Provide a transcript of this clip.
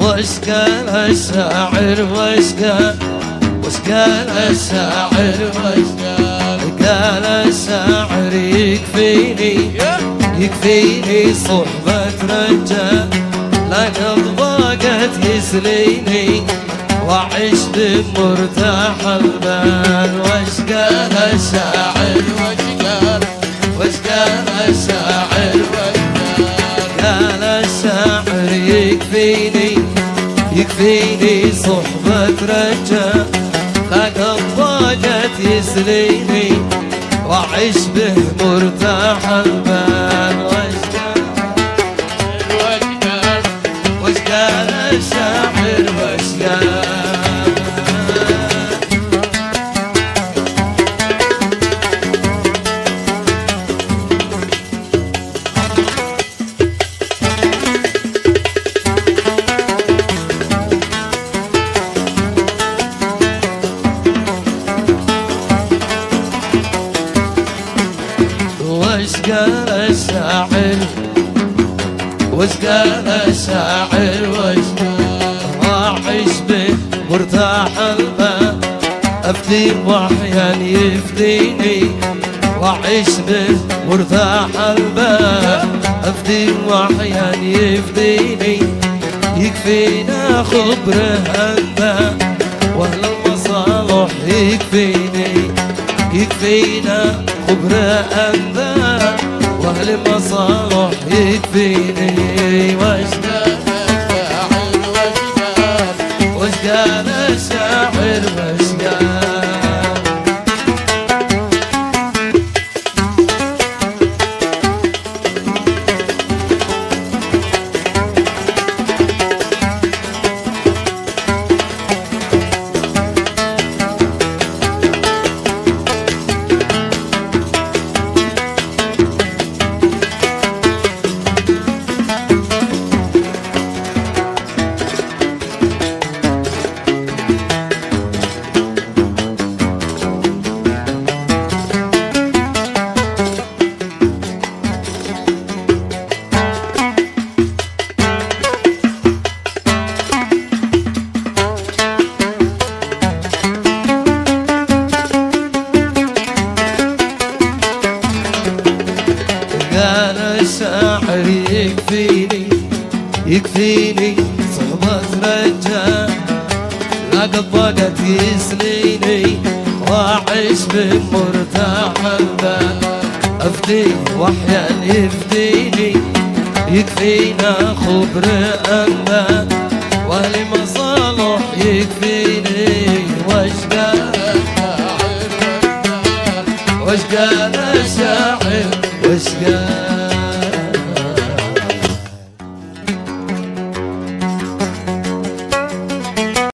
وش قال الشاعر وش قال الشاعر وش قال الشاعر يكفيني صحبة رجال لقد ضاقت يسليني وعيش بمرتاح البال. وش قال الشاعر وش قال الشاعر قال الشاعر يكفيني صحبة رجال لقد ضاقت يسليني وعيش به مرتاح البال. وش قال الشاعر وش قال وش قال الشاعر وش راعيش به مرتاح البال أفدي وأحيان يفديني وأعيش به مرتاح البال أفدي وأحيان يفديني يكفينا خبره أنباء وأهل المصالح يكفينا خبره أنباء وأهل المصالح يكفيني. وش قال الشاعر وش قال الشاعر يكفيني صحبة رجال لقد ضاقت يسليني وأعيش بمرتاح البال أفدي وأحيان يفديني يكفينا خبر أنباء وأهل مصالح يكفيني. وش قال الشاعر وش قال